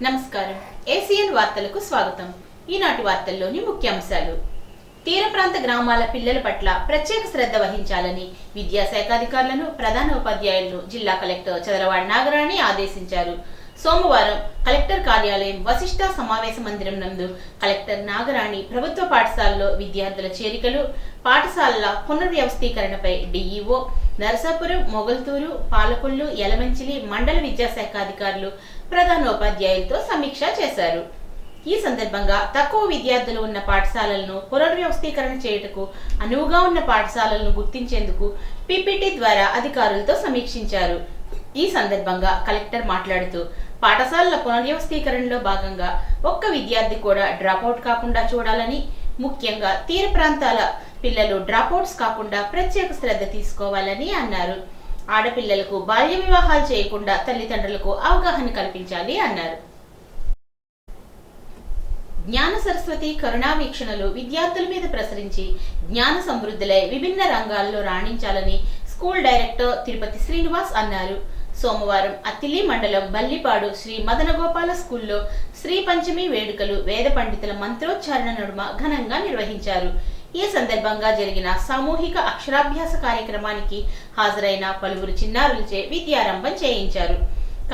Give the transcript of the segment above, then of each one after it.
నమస్కారం. ఏసియన్ వార్తలకు స్వాగతం. ఈనాటి వార్తల్లోని ముఖ్యాంశాలు. తీర ప్రాంత గ్రామాల పిల్లల పట్ల ప్రత్యేక శ్రద్ధ వహించాలని విద్యాశాఖ అధికారులను, ప్రధాన ఉపాధ్యాయులను జిల్లా కలెక్టర్ చదరవాడ నాగరాణి ఆదేశించారు. సోమవారం కలెక్టర్ కార్యాలయం వశిష్ఠ సమావేశ మందిరం నందు కలెక్టర్ నాగరాణి ప్రభుత్వ పాఠశాలలో విద్యార్థుల చేరికలు, పాఠశాలల పునర్వ్యవస్థీకరణపై డిఈఓ, నరసాపురం, మొగల్తూరు, పాలకొల్లు, యలమంచిలి మండల విద్యాశాఖ అధికారులు, ప్రధానోపాధ్యాయులతో సమీక్ష చేశారు. ఈ సందర్భంగా తక్కువ విద్యార్థులు ఉన్న పాఠశాలలను పునర్వ్యవస్థీకరణ చేయుటకు అనువుగా ఉన్న పాఠశాలలను గుర్తించేందుకు పీపీటీ ద్వారా అధికారులతో సమీక్షించారు. ఈ సందర్భంగా కలెక్టర్ మాట్లాడుతూ, పాఠశాలల పునర్వ్యవస్థీకరణలో భాగంగా ఒక్క విద్యార్థి కూడా డ్రాపౌట్ కాకుండా చూడాలని, ముఖ్యంగా తీర ప్రాంతాల పిల్లలు డ్రాపౌట్స్ కాకుండా ప్రత్యేక శ్రద్ధ తీసుకోవాలని అన్నారు. ఆడపిల్లలకు బాల్య వివాహాలు చేయకుండా తల్లిదండ్రులకు అవగాహన కల్పించాలి అన్నారు. జ్ఞాన సరస్వతి కరుణా వీక్షణలు విద్యార్థుల మీద ప్రసరించి జ్ఞాన సమృద్ధులై విభిన్న రంగాల్లో రాణించాలని స్కూల్ డైరెక్టర్ తిరుపతి శ్రీనివాస్ అన్నారు. సోమవారం అత్తిలి మండలం బల్లిపాడు శ్రీ మదనగోపాల స్కూల్లో శ్రీ పంచమి వేడుకలు వేద పండితుల మంత్రోచ్చారణ నడుమ ఘనంగా నిర్వహించారు. ఈ సందర్భంగా జరిగిన సామూహిక అక్షరాభ్యాస కార్యక్రమానికి హాజరైన పలువురు చిన్నారులచే విద్యారంభం చేయించారు.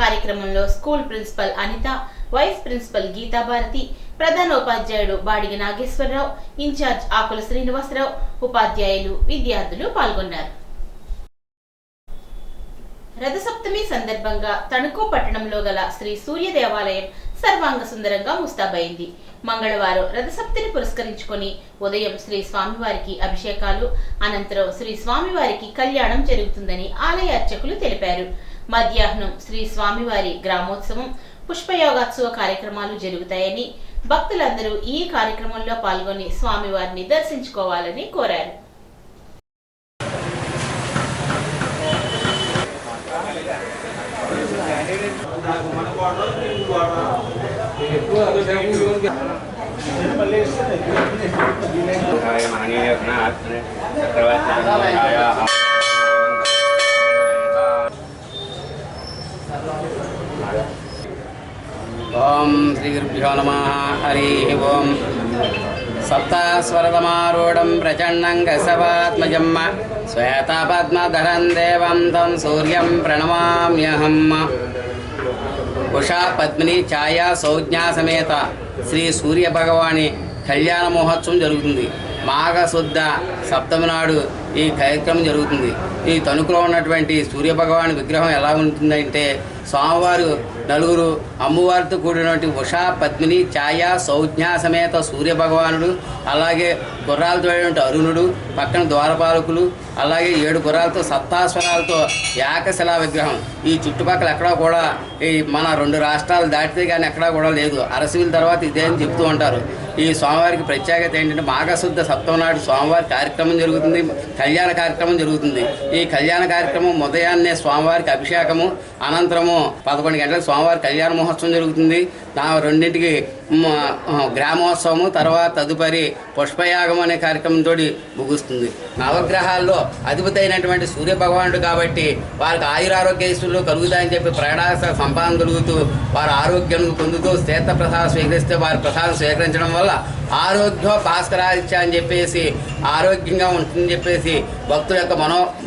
కార్యక్రమంలో school principal Anitha, vice principal Geethabharathi, ప్రధానోపాధ్యాయుడు బాడిగ నాగేశ్వరరావు, ఇన్ఛార్జ్ ఆకుల శ్రీనివాసరావు, ఉపాధ్యాయులు, విద్యార్థులు పాల్గొన్నారు. రథసప్తమి సందర్భంగా తణుకు పట్టణంలో గల శ్రీ సూర్య దేవాలయం సర్వాంగ సుందరంగా ముస్తాబైంది. మంగళవారం రథసప్తిని పురస్కరించుకొని ఉదయం శ్రీ స్వామివారికి అభిషేకాలు, అనంతరం శ్రీ స్వామివారికి కళ్యాణం జరుగుతుందని ఆలయ అర్చకులు తెలిపారు. మధ్యాహ్నం శ్రీ స్వామివారి గ్రామోత్సవం, పుష్పయోగాత్సవ కార్యక్రమాలు జరుగుతాయని, భక్తులందరూ ఈ కార్యక్రమంలో పాల్గొని స్వామివారిని దర్శించుకోవాలని కోరారు. ఓం శ్రీ గురుభ్యో నమః. హరి ఓం. సప్తస్వరతమారూఢం ప్రచండం గసవాత్మజం శ్వేతపద్మధరం దేవం తం సూర్యం ప్రణమామ్యహం. ఉషా పద్మిని ఛాయా సౌజ్ఞా సమేత శ్రీ సూర్య భగవాని కళ్యాణ మహోత్సవం జరుగుతుంది. మాఘశుద్ధ సప్తమి నాడు ఈ కార్యక్రమం జరుగుతుంది. ఈ తణుకులో ఉన్నటువంటి సూర్యభగవాని విగ్రహం ఎలా ఉంటుందంటే, స్వామివారు నలుగురు అమ్మవారితో కూడినటువంటి ఉషా పద్మిని ఛాయా సౌజ్ఞా సమేత సూర్యభగవానుడు, అలాగే గుర్రాలతో అరుణుడు, పక్కన ద్వారపాలకులు, అలాగే 7 గుర్రాలతో సప్తాశ్వరాలతో ఏకశిలా విగ్రహం. ఈ చుట్టుపక్కల ఎక్కడా కూడా ఈ మన 2 రాష్ట్రాలు దాటితే కానీ ఎక్కడా కూడా లేదు. అరసవిల తర్వాత ఇదే అని చెప్తూ ఉంటారు. ఈ స్వామివారికి ప్రత్యేకత ఏంటంటే, మాఘశుద్ధ సప్తమి నాడు స్వామివారి కార్యక్రమం జరుగుతుంది, కళ్యాణ కార్యక్రమం జరుగుతుంది. ఈ కళ్యాణ కార్యక్రమం ఉదయాన్నే స్వామివారికి అభిషేకము, అనంతరము 11 గంటలకు స్వామివారి కళ్యాణ మహోత్సవం జరుగుతుంది. 2ంటికి గ్రామోత్సవము, తర్వాత తదుపరి పుష్పయాగం అనే కార్యక్రమంతో ముగుస్తుంది. నవగ్రహాల్లో అధిపతి అయినటువంటి సూర్య భగవానుడు కాబట్టి వారికి ఆయురారోగ్యశ్వరులు కలుగుతాయని చెప్పి ప్రయాణాస సంపాదన కలుగుతూ వారు ఆరోగ్యం పొందుతూ తీర్థ ప్రసాదం స్వీకరిస్తే వారి ప్రసాదం స్వీకరించడం వల్ల ఆరోగ్య భాస్కరాదిత్య అని చెప్పేసి ఆరోగ్యంగా ఉంటుందని చెప్పేసి భక్తుల యొక్క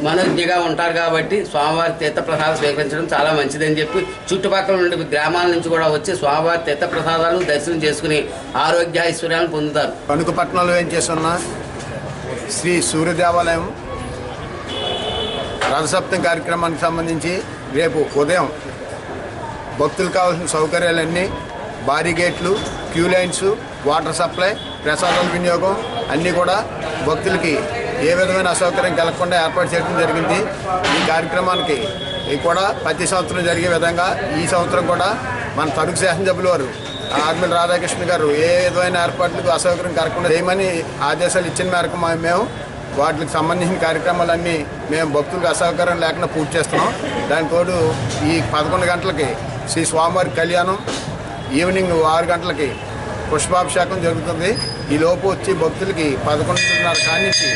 మనోజ్ఞగా ఉంటారు. కాబట్టి స్వామివారి తీర్థప్రసాదం స్వీకరించడం చాలా మంచిదని చెప్పి చుట్టుపక్కల నుండి గ్రామాల నుంచి కూడా వచ్చి స్వామివారి తీర్థప్రసాదాలు దర్శనం చేసుకుని ఆరోగ్య ఐశ్వర్యాలను పొందుతారు. తణుకు పట్టణంలో ఏం చేస్తున్న శ్రీ సూర్య దేవాలయం రథసప్తమి కార్యక్రమానికి సంబంధించి రేపు ఉదయం భక్తులకు కావాల్సిన సౌకర్యాలన్నీ, భారీ గేట్లు, క్యూ లైన్స్, వాటర్ సప్లై, ప్రసాదాల వినియోగం అన్నీ కూడా భక్తులకి ఏ విధమైన అసౌకర్యం కలగకుండా ఏర్పాటు చేయడం జరిగింది. ఈ కార్యక్రమానికి కూడా ప్రతి సంవత్సరం జరిగే విధంగా ఈ సంవత్సరం కూడా మన తణుకు శాసనసభ్యుల వారు ఆర్మిల్ రాధాకృష్ణ గారు ఏ విధమైన ఏర్పాట్లకు అసౌకర్యం కలగకుండా చేయమని ఆదేశాలు ఇచ్చిన మేరకు మేము వాటికి సంబంధించిన కార్యక్రమాలన్నీ మేము భక్తులకు అసౌకర్యం లేకుండా పూర్తి చేస్తున్నాం. దానికి తోడు ఈ 11 గంటలకి శ్రీ స్వామివారి కళ్యాణం, ఈవినింగ్ 6 గంటలకి పుష్పాభిషేకం జరుగుతుంది. ఈ లోపు వచ్చి భక్తులకి 11:30 కానించి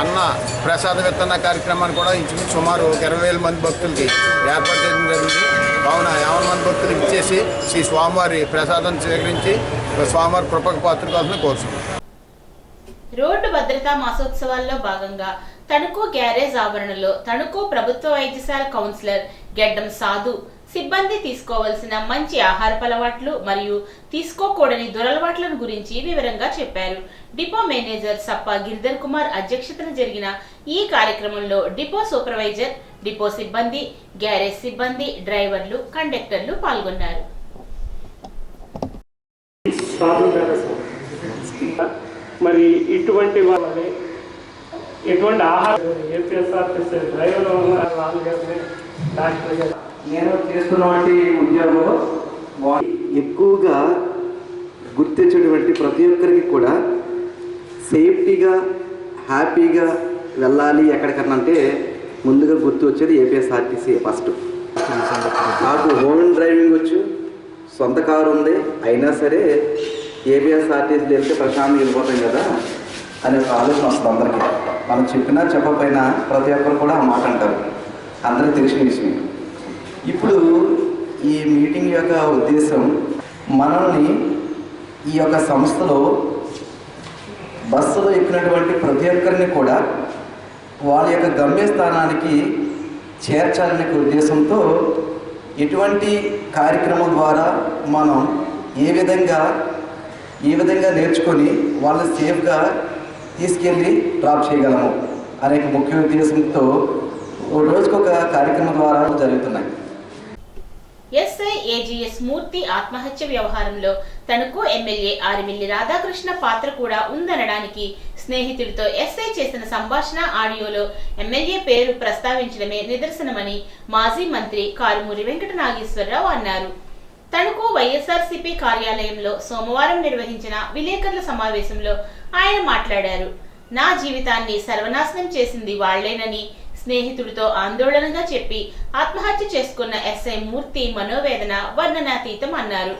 అన్న ప్రసాద విత్తన కార్యక్రమాన్ని కూడా ఇంచుమించు సుమారు 20,000 మంది భక్తులకి ఏర్పాటు చేయడం జరిగింది. కావున 50 మంది భక్తులు ఇచ్చేసి శ్రీ స్వామివారి ప్రసాదం స్వీకరించి స్వామివారి కృపకు పాత్రకాలని కోరుతున్నాం. రోడ్డు భద్రతా మాసోత్సవాల్లో భాగంగా తణుకు గ్యారేజ్ ఆవరణలో తణుకు ప్రభుత్వ వైద్యశాల కౌన్సిలర్ గెడ్డం సాధు సిబ్బంది తీసుకోవాల్సిన మంచి ఆహారపు అలవాట్లు మరియు తీసుకోకూడని దురలవాట్లను గురించి వివరంగా చెప్పారు. డిపో మేనేజర్ సప్ప గిరిధర్ కుమార్ అధ్యక్షతన జరిగిన ఈ కార్యక్రమంలో డిపో సూపర్వైజర్, డిపో సిబ్బంది, గ్యారేజ్ సిబ్బంది, డ్రైవర్లు, కండక్టర్లు పాల్గొన్నారు. మరి ఇటువంటి వాళ్ళని ఎటువంటి ఆహారం ఏపీఎస్ఆర్టీసీ డ్రైవర్ నేను చేస్తున్నటువంటి ఉద్యోగంలో ఎక్కువగా గుర్తించేటువంటి ప్రతి ఒక్కరికి కూడా సేఫ్టీగా హ్యాపీగా వెళ్ళాలి ఎక్కడికన్నా అంటే ముందుగా గుర్తు వచ్చేది ఏపీఎస్ఆర్టీసీ ఫస్ట్. నాకు హోమ్ డ్రైవింగ్ వచ్చు, సొంత కారు ఉంది, అయినా సరే ఏపీఎస్ఆర్టీసీ వెళ్తే ప్రశాంతంగా వెళ్ళిపోతాం కదా అనే ఒక ఆలోచన వస్తుంది అందరికీ. మనం చెప్పినా చెప్పకపోయినా ప్రతి ఒక్కరు కూడా ఆ మాట అంటారు, అందరికీ తెలిసిన విషయం. ఇప్పుడు ఈ మీటింగ్ యొక్క ఉద్దేశం మనల్ని ఈ యొక్క సంస్థలో బస్సులో ఎక్కినటువంటి ప్రతి ఒక్కరిని కూడా వాళ్ళ యొక్క గమ్యస్థానానికి చేర్చాలనే ఉద్దేశంతో ఎటువంటి కార్యక్రమం ద్వారా మనం ఏ విధంగా నేర్చుకొని వాళ్ళని సేఫ్గా తీసుకెళ్ళి డ్రాప్ చేయగలము అనే ముఖ్య ఉద్దేశంతో రోజుకొక కార్యక్రమం ద్వారా జరుగుతున్నాయి. ఎస్ఐ ఏజీఎస్ మూర్తి ఆత్మహత్య వ్యవహారంలో తణుకు ఎమ్మెల్యే ఆరిమిల్లి రాధాకృష్ణ పాత్ర కూడా ఉందనడానికి స్నేహితుడితో ఎస్ఐ చేసిన సంభాషణ ఆడియోలో ఎమ్మెల్యే పేరు ప్రస్తావించడమే నిదర్శనమని మాజీ మంత్రి కారుమూరి వెంకట నాగేశ్వరరావు అన్నారు. తణుకు వైఎస్ఆర్సీపీ కార్యాలయంలో సోమవారం నిర్వహించిన విలేకరుల సమావేశంలో ఆయన మాట్లాడారు. నా జీవితాన్ని సర్వనాశనం చేసింది వాళ్లేనని స్నేహితుడితో ఆందోళనగా చెప్పి ఆత్మహత్య చేసుకున్న ఎస్ఐ మూర్తి మనోవేదన వర్ణనాతీతం అన్నారు.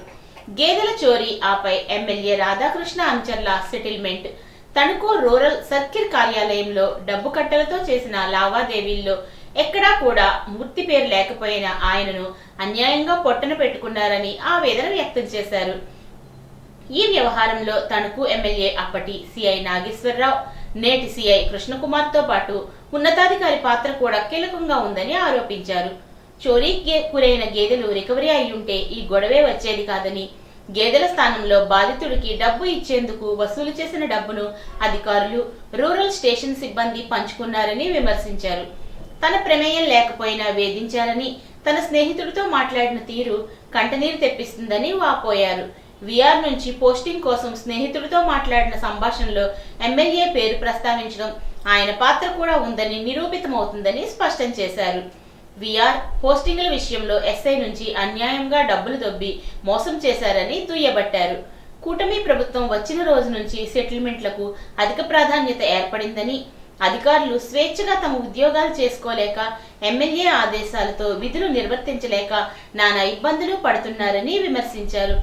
గేదెల చోరీ, ఆపై MLA Radhakrishna Ancharla settlement, Tanuku rural circle కార్యాలయంలో డబ్బు కట్టలతో చేసిన లావాదేవీల్లో ఎక్కడా కూడా మూర్తి పేరు లేకపోయినా ఆయనను అన్యాయంగా పొట్టన పెట్టుకున్నారని ఆవేదన వ్యక్తం చేశారు. ఈ వ్యవహారంలో తణుకు ఎమ్మెల్యే అప్పటి సిఐ నాగేశ్వరరావు, నేటి సిఐ కృష్ణకుమార్తో పాటు ఉన్నతాధికారి పాత్ర కూడా కీలకంగా ఉందని ఆరోపించారు. చోరీకి గురైన గేదెలు రికవరీ అయ్యుంటే ఈ గొడవే వచ్చేది కాదని, గేదెల స్థానంలో బాధితుడికి డబ్బు ఇచ్చేందుకు వసూలు చేసిన డబ్బును అధికారులు, రూరల్ స్టేషన్ సిబ్బంది పంచుకున్నారని విమర్శించారు. తన ప్రమేయం లేకపోయినా వేధించారని, తన స్నేహితుడితో మాట్లాడిన తీరు కంటనీరు తెప్పిస్తుందని వాపోయారు. విఆర్ నుంచి పోస్టింగ్ కోసం స్నేహితుడితో మాట్లాడిన సంభాషణలో ఎమ్మెల్యే పేరు ప్రస్తావించడం ఆయన పాత్ర కూడా ఉందని నిరూపితమవుతుందని స్పష్టం చేశారు. విఆర్ పోస్టింగ్ల విషయంలో ఎస్ఐ నుంచి అన్యాయంగా డబ్బులు దొబ్బి మోసం చేశారని దుయ్యబట్టారు. కూటమి ప్రభుత్వం వచ్చిన రోజు నుంచి సెటిల్మెంట్లకు అధిక ప్రాధాన్యత ఏర్పడిందని, అధికారులు స్వేచ్ఛగా తమ ఉద్యోగాలు చేసుకోలేక, ఎమ్మెల్యే ఆదేశాలతో విధులు నిర్వర్తించలేక నానా ఇబ్బందులు పడుతున్నారని విమర్శించారు.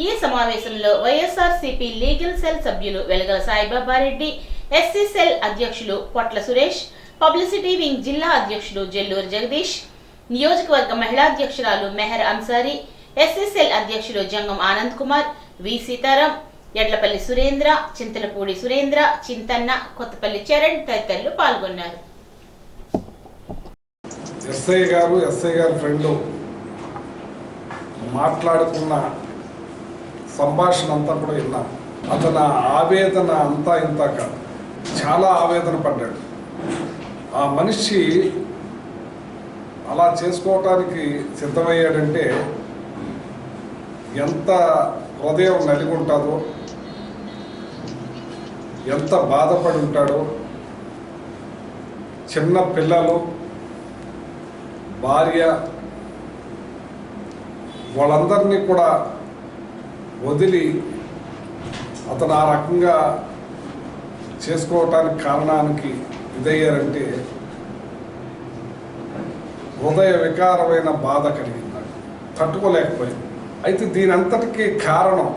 ఈ సమావేశంలో వైఎస్ఆర్సీపీ లీగల్ సెల్ సభ్యులు వెలగల సాయిబాబారెడ్డి, ఎస్సీ సెల్ అధ్యక్షులు పొట్ల సురేష్, పబ్లిసిటీ వింగ్ జిల్లా అధ్యక్షుడు జల్లూరు జగదీష్, నియోజకవర్గ మహిళా అధ్యక్షురాలు మెహర్ అన్సారీ, ఎస్సీ సెల్ అధ్యక్షులు జంగం ఆనంద్ కుమార్, వి సీతారాం, ఎడ్లపల్లి సురేంద్ర, చింతలపూడి సురేంద్ర, చింతన్న, కొత్తపల్లి చరణ్ తదితరులు పాల్గొన్నారు. ఎస్ఐ గారు ఫ్రెండ్ మాట్లాడుకున్న సంభాషణ అంతా కూడా విన్నాం. అతని ఆవేదన అంతా ఇంత కాదు, చాలా ఆవేదన పడ్డాడు. ఆ మనిషి అలా చేసుకోవటానికి సిద్ధమయ్యాడంటే ఎంత హృదయం నలిగి ఉంటుందో, ఎంత బాధపడి ఉంటాడో. చిన్న పిల్లలు, భార్య, వాళ్ళందరినీ కూడా వదిలి అతను ఆ రకంగా చేసుకోవటానికి కారణానికి ఇదయ్యారంటే హృదయ వికారమైన బాధ కలిగింది, తట్టుకోలేకపోయింది. అయితే దీని అంతటికీ కారణం,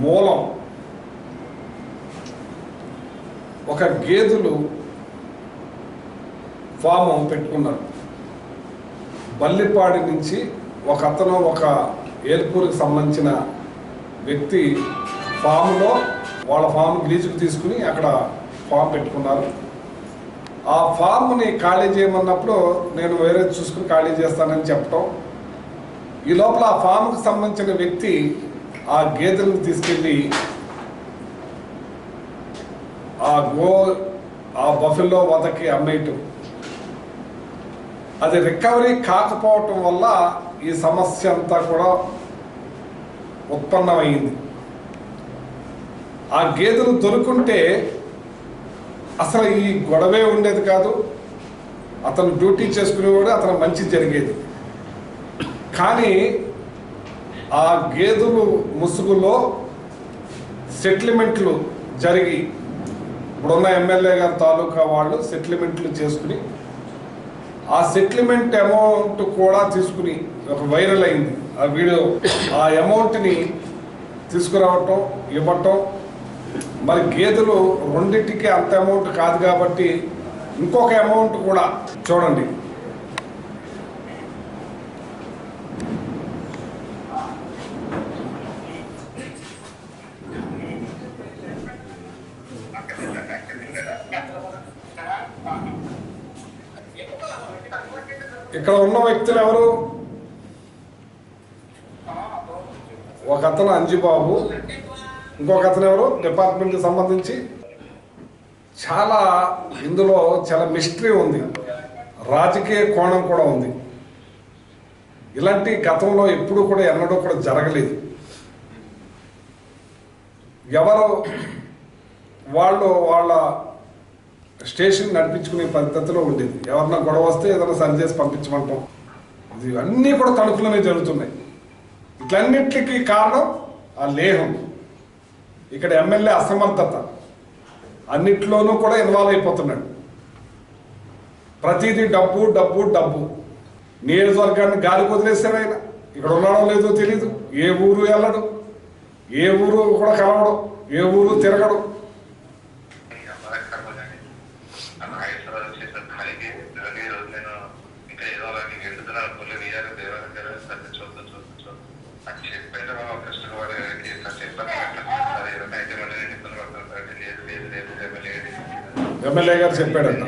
మూలం ఒక గేదెలు ఫామ్ పెట్టుకున్నారు. బల్లిపాడి నుంచి ఒక అతను ఒక ఏల్పూర్కి సంబంధించిన వ్యక్తి ఫామ్లో వాళ్ళ ఫామ్ లీజుకు తీసుకుని అక్కడ ఫామ్ పెట్టుకున్నారు. ఆ ఫామ్ని ఖాళీ చేయమన్నప్పుడు నేను వేరే చూసుకుని ఖాళీ చేస్తానని చెప్పటం, ఈ లోపల ఆ ఫామ్కి సంబంధించిన వ్యక్తి ఆ గేదెలను తీసుకెళ్ళి ఆ బఫెల్లో వదకి అమ్మేయటం, అది రికవరీ కాకపోవటం వల్ల ఈ సమస్య అంతా కూడా ఉత్పన్నమైంది. ఆ గేదెలు దొరుకుంటే అసలు ఈ గొడవే ఉండేది కాదు, అతను డ్యూటీ చేసుకునేవాడు, అతను మంచి జరిగేది. కానీ ఆ గేదెలు ముసుగులో సెటిల్మెంట్లు జరిగి ఇప్పుడున్న ఎమ్మెల్యే గారి తాలూకా వాళ్ళు సెటిల్మెంట్లు చేసుకుని ఆ సెటిల్మెంట్ అమౌంట్ కూడా తీసుకుని ఒక వైరల్ అయింది ఆ వీడియో. ఆ అమౌంట్ని తీసుకురావటం, ఇవ్వటం, మరి గేదెలు రెండింటికి అంత అమౌంట్ కాదు కాబట్టి ఇంకొక అమౌంట్ కూడా చూడండి. ఇక్కడ ఉన్న వ్యక్తులు ఎవరు? ఒక అతను అంజిబాబు, ఇంకొక అతను ఎవరు డిపార్ట్మెంట్కి సంబంధించి. ఇందులో చాలా మిస్టరీ ఉంది, రాజకీయ కోణం కూడా ఉంది. ఇలాంటి గతంలో ఎప్పుడూ కూడా ఎన్నడూ కూడా జరగలేదు. ఎవరు వాళ్ళ స్టేషన్ నడిపించుకునే పద్ధతిలో ఉండేది. ఎవరన్నా గొడవ వస్తే ఏదైనా సరి చేసి పంపించమంటాం. ఇది అన్నీ కూడా తణుకులోనే జరుగుతున్నాయి. ఇట్లన్నిటికీ కారణం ఆ లేహం. ఇక్కడ ఎమ్మెల్యే అసమర్థత, అన్నిట్లోనూ కూడా ఇన్వాల్వ్ అయిపోతున్నాడు. ప్రతిదీ డబ్బు డబ్బు డబ్బు. నియోజకవర్గాన్ని గాలికి వదిలేశారు ఆయన. ఇక్కడ ఉన్నాడో లేదో తెలీదు, ఏ ఊరు వెళ్ళడు, ఏ ఊరు కూడా కలవడం, ఏ ఊరు తిరగడం. ఎమ్మెల్యే గారు చెప్పాడంట.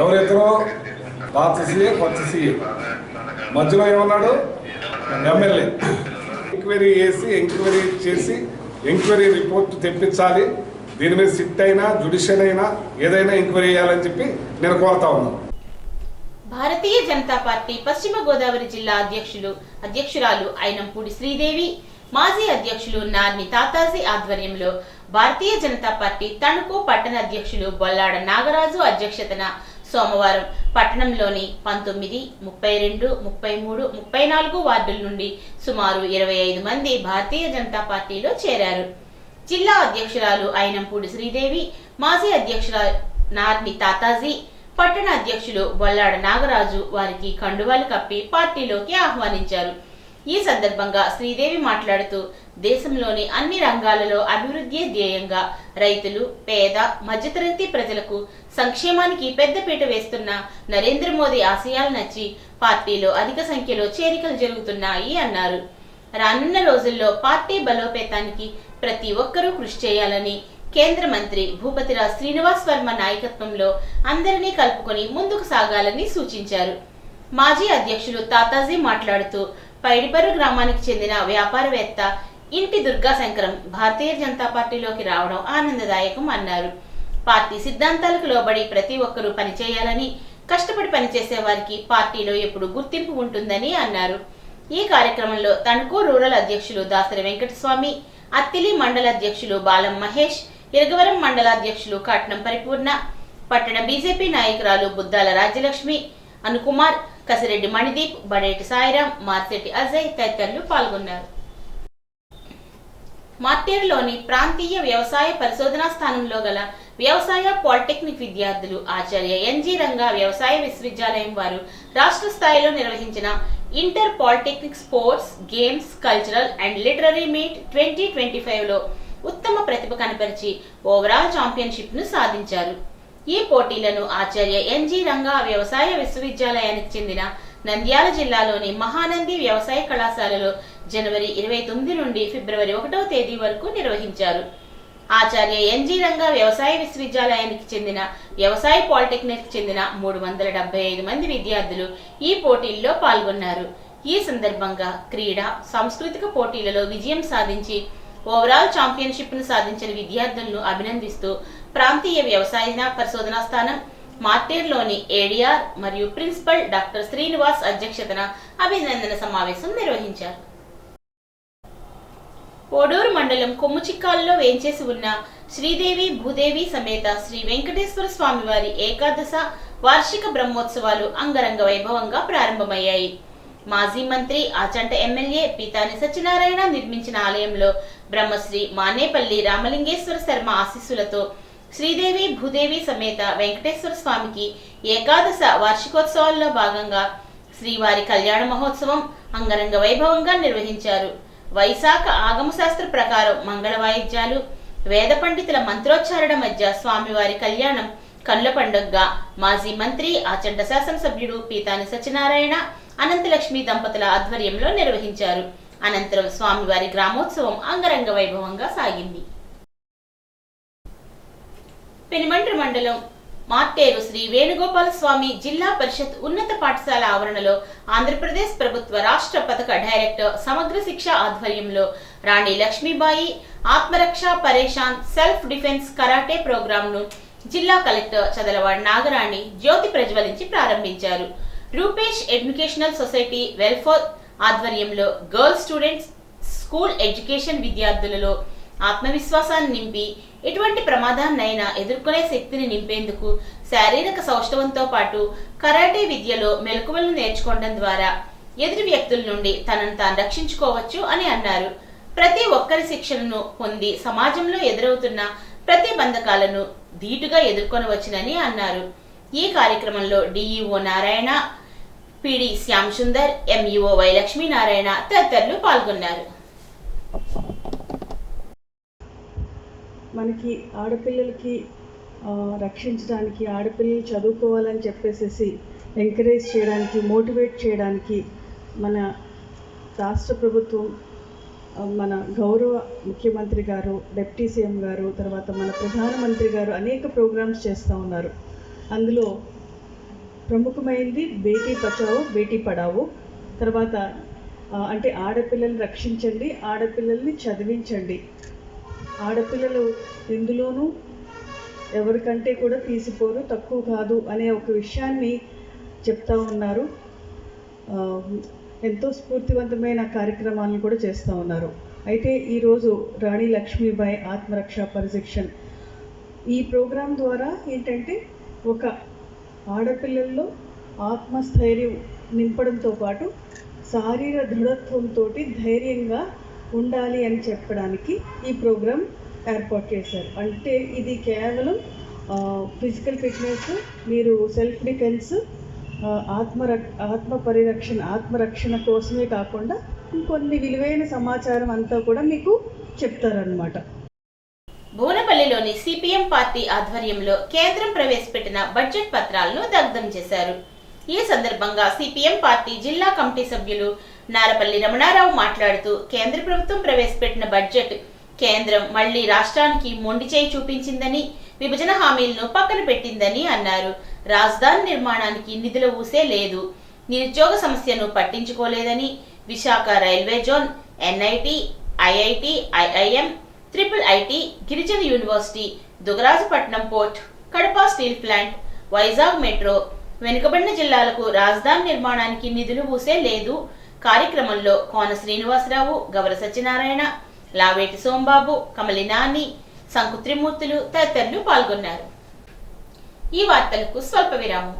ఎవరిద్దరో పాత సీఏ కొత్త సీఏ మధ్యలో ఏమన్నాడు ఎమ్మెల్యే. ఎంక్వైరీ చేసి ఎంక్వైరీ రిపోర్ట్ తెప్పించాలి, దీని మీద సిట్ అయినా జ్యుడిషియల్ అయినా ఏదైనా ఎంక్వైరీ చేయాలని చెప్పి నేను కోరుతా ఉన్నాను. భారతీయ జనతా పార్టీ పశ్చిమ గోదావరి జిల్లా అధ్యక్షురాలు అయినంపూడి శ్రీదేవి, మాజీ అధ్యక్షులు నార్ని తాతాజీ ఆధ్వర్యంలో భారతీయ జనతా పార్టీ తణుకు పట్టణ అధ్యక్షులు బొల్లాడ నాగరాజు అధ్యక్షతన సోమవారం పట్టణంలోని 19, 32, 33, 34 వార్డుల నుండి సుమారు 25 మంది భారతీయ జనతా పార్టీలో చేరారు. జిల్లా అధ్యక్షురాలు అయినంపూడి శ్రీదేవి, మాజీ అధ్యక్షురాలు నార్ని తాతాజీ, పట్టణ అధ్యక్షులు బొల్లాడ నాగరాజు వారికి కండువాలు కప్పి పార్టీలోకి ఆహ్వానించారు. ఈ సందర్భంగా శ్రీదేవి మాట్లాడుతూ, దేశంలోని అన్ని రంగాలలో అభివృద్ధి ధ్యేయంగా రైతులు, పేద, మధ్యతరగతి ప్రజలకు సంక్షేమానికి పెద్దపీట వేస్తున్న నరేంద్ర మోదీ ఆశయాలు నచ్చి పార్టీలో అధిక సంఖ్యలో చేరికలు జరుగుతున్నాయి అన్నారు. రానున్న రోజుల్లో పార్టీ బలోపేతానికి ప్రతి ఒక్కరూ కృషి చేయాలని, కేంద్ర మంత్రి భూపతిరాజ్ శ్రీనివాస్ వర్మ నాయకత్వంలో అందరినీ కలుపుకొని ముందుకు సాగాలని సూచించారు. మాజీ అధ్యక్షులు తాతాజీ మాట్లాడుతూ, పైడిపర్రు గ్రామానికి చెందిన వ్యాపారవేత్త ఇంటి దుర్గా శంకరం భారతీయ జనతా పార్టీలోకి రావడం ఆనందదాయకం అన్నారు. పార్టీ సిద్ధాంతాలకు లోబడి ప్రతి ఒక్కరూ పనిచేయాలని, కష్టపడి పనిచేసే వారికి పార్టీలో ఎప్పుడు గుర్తింపు ఉంటుందని అన్నారు. ఈ కార్యక్రమంలో తణుకు రూరల్ అధ్యక్షులు దాసరి వెంకటస్వామి, అత్తిలి మండల అధ్యక్షులు బాలం మహేష్, ఇరగవరం మండలాధ్యక్షులు కట్నం పరిపూర్ణ, పట్టణ బీజేపీ నాయకురాలు బుద్దాల రాజ్యలక్ష్మి, అనుకుమార్, కసిరెడ్డి మణిదీప్, బడేటి సాయిరాం, మార్సెట్టి అజయ్ తదితరులు పాల్గొన్నారు. మార్టేరులోని ప్రాంతీయ వ్యవసాయ పరిశోధనా స్థానంలో గల వ్యవసాయ పాలిటెక్నిక్ విద్యార్థులు ఆచార్య ఎన్జీ రంగా వ్యవసాయ విశ్వవిద్యాలయం వారు రాష్ట్ర స్థాయిలో నిర్వహించిన inter polytechnic sports, games, cultural and literary meet 2025లో ఉత్తమ ప్రతిభ కనపరిచి ఓవరాల్ ఛాంపియన్షిప్ ను సాధించారు. ఈ పోటీలను ఆచార్య ఎన్జి రంగా వ్యవసాయ విశ్వవిద్యాలయానికి చెందిన నంద్యాల జిల్లాలోని మహానంది వ్యవసాయ కళాశాలలో జనవరి 29 నుండి ఫిబ్రవరి 1వ తేదీ వరకు నిర్వహించారు. ఆచార్య ఎన్జి రంగా వ్యవసాయ విశ్వవిద్యాలయానికి చెందిన వ్యవసాయ పాలిటెక్నిక్ చెందిన 375 మంది విద్యార్థులు ఈ పోటీల్లో పాల్గొన్నారు. ఈ సందర్భంగా క్రీడా, సాంస్కృతిక పోటీలలో విజయం సాధించి ఓవరాల్ ఛాంపియన్షిప్ ను సాధించిన విద్యార్థులను అభినందిస్తూ ప్రాంతీయ వ్యవసాయ పరిశోధనా స్థానం మార్టేర్లోని ఏడీఆర్ మరియు ప్రిన్సిపల్ డాక్టర్ శ్రీనివాస్ అధ్యక్షతన అభినందన సమావేశం నిర్వహించారు. ఓడూరు మండలం కొమ్ముచిక్కాలలో వేంచేసి ఉన్న శ్రీదేవి భూదేవి సమేత శ్రీ వెంకటేశ్వర స్వామివారి ఏకాదశ వార్షిక బ్రహ్మోత్సవాలు అంగరంగ వైభవంగా ప్రారంభమయ్యాయి. మాజీ మంత్రి ఆచంట ఎమ్మెల్యే పీతాని సత్యనారాయణ నిర్మించిన ఆలయంలో బ్రహ్మశ్రీ మానేపల్లి రామలింగేశ్వర శర్మ ఆశీస్సులతో శ్రీదేవి భూదేవి సమేత వెంకటేశ్వర స్వామికి ఏకాదశ వార్షికోత్సవాల్లో భాగంగా శ్రీవారి కళ్యాణ మహోత్సవం అంగరంగ వైభవంగా నిర్వహించారు. వైశాఖ ఆగమశాస్త్ర ప్రకారం మంగళ వాయిద్యాలు, వేద పండితుల మంత్రోచ్చారణ మధ్య స్వామివారి కళ్యాణం కన్నుల పండుగగా మాజీ మంత్రి ఆచంట శాసనసభ్యుడు పీతాని సత్యనారాయణ, అనంతలక్ష్మి దంపతుల ఆధ్వర్యంలో నిర్వహించారు. అనంతరం స్వామివారి గ్రామోత్సవం అంగరంగ వైభవంగా సాగింది. పెనుమంట్రి మండలం మార్టేరు శ్రీ వేణుగోపాల స్వామి జిల్లా పరిషత్ ఉన్నత పాఠశాల ఆవరణలో ఆంధ్రప్రదేశ్ ప్రభుత్వ రాష్ట్ర పథక డైరెక్టర్ సమగ్ర శిక్ష ఆధ్వర్యంలో రాణి లక్ష్మీబాయి ఆత్మరక్ష పరేషాన్ సెల్ఫ్ డిఫెన్స్ కరాటే ప్రోగ్రాంను జిల్లా కలెక్టర్ చదలవాడ నాగరాణి జ్యోతి ప్రజ్వలించి ప్రారంభించారు. రూపేష్ ఎడ్యుకేషనల్ సొసైటీ వెల్ఫేర్ ఆధ్వర్యంలో గర్ల్స్ స్టూడెంట్స్ స్కూల్ ఎడ్యుకేషన్ విద్యార్థులలో ఆత్మవిశ్వాసాన్ని నింపి ఎటువంటి ప్రమాదాన్నైనా ఎదుర్కొనే శక్తిని నింపేందుకు శారీరక సౌష్ఠవంతో పాటు కరాటే విద్యలో మెలకువలను నేర్చుకోవడం ద్వారా ఎదుటి వ్యక్తుల నుండి తనను తాను రక్షించుకోవచ్చు అని అన్నారు. ప్రతి ఒక్కరి శిక్షణను పొంది సమాజంలో ఎదురవుతున్న ప్రతిబంధకాలను ధీటుగా ఎదుర్కొనవచ్చునని అన్నారు. ఈ కార్యక్రమంలో DEO Narayana, PD Shyam Sundar, MEO Y Lakshminarayana తదితరులు పాల్గొన్నారు. మనకి ఆడపిల్లలకి రక్షించడానికి, ఆడపిల్లలు చదువుకోవాలని చెప్పేసి ఎంకరేజ్ చేయడానికి, మోటివేట్ చేయడానికి మన రాష్ట్ర ప్రభుత్వం, మన గౌరవ ముఖ్యమంత్రి గారు, డిప్యూటీ సీఎం గారు, తర్వాత మన ప్రధానమంత్రి గారు అనేక ప్రోగ్రామ్స్ చేస్తూ ఉన్నారు. అందులో ప్రముఖమైనది బేటీ బచావో బేటీ పడావో. తర్వాత అంటే ఆడపిల్లల్ని రక్షించండి, ఆడపిల్లల్ని చదివించండి. ఆడపిల్లలు ఎందులోనూ ఎవరికంటే కూడా తీసిపోరు, తక్కువ కాదు అనే ఒక విషయాన్ని చెప్తా ఉన్నారు. ఎంతో స్ఫూర్తివంతమైన కార్యక్రమాలను కూడా చేస్తూ ఉన్నారు. అయితే ఈరోజు రాణి లక్ష్మీబాయి ఆత్మరక్ష పరిశిక్షణ్ ఈ ప్రోగ్రాం ద్వారా ఏంటంటే ఒక ఆడపిల్లల్లో ఆత్మస్థైర్యం నింపడంతో పాటు శారీర దృఢత్వంతో ధైర్యంగా ఉండాలి అని చెప్పడానికి ఈ ప్రోగ్రాం ఏర్పాటు చేశారు. అంటే ఇది కేవలం ఫిజికల్ ఫిట్నెస్, మీరు సెల్ఫ్ డిఫెన్స్, ఆత్మరక్షణ కోసమే కాకుండా ఇంకొన్ని విలువైన సమాచారం అంతా కూడా మీకు చెప్తారనమాట. భువనపల్లిలోని సిపిఎం పార్టీ ఆధ్వర్యంలో కేంద్రం ప్రవేశపెట్టిన బడ్జెట్ పత్రాలను దగ్ధం చేశారు. ఈ సందర్భంగా సిపిఎం పార్టీ జిల్లా కమిటీ సభ్యులు నారపల్లి రమణారావు మాట్లాడుతూ కేంద్ర ప్రభుత్వం ప్రవేశపెట్టిన బడ్జెట్ కేంద్రం మళ్లీ రాష్ట్రానికి మొండి చేయి చూపించిందని, విభజన హామీలను పక్కన పెట్టిందని అన్నారు. రాజధాని నిర్మాణానికి నిధుల ఊసే లేదు, నిరుద్యోగ సమస్యను పట్టించుకోలేదని, Visakha railway zone, NIT, IIT, IIM, triple IT, గిరిజన university, Dugarajapatnam port, Kadapa steel plant, Vizag metro, వెనుకబడిన జిల్లాలకు రాజధాని నిర్మాణానికి నిధులు ఊసే లేదు. కార్యక్రమంలో కోన శ్రీనివాసరావు, గవర సత్యనారాయణ, లావేటి సోంబాబు, కమలి నాని, సంకుత్రిమూర్తులు తదితరులు పాల్గొన్నారు. ఈ వార్తలకు స్వల్ప విరామం.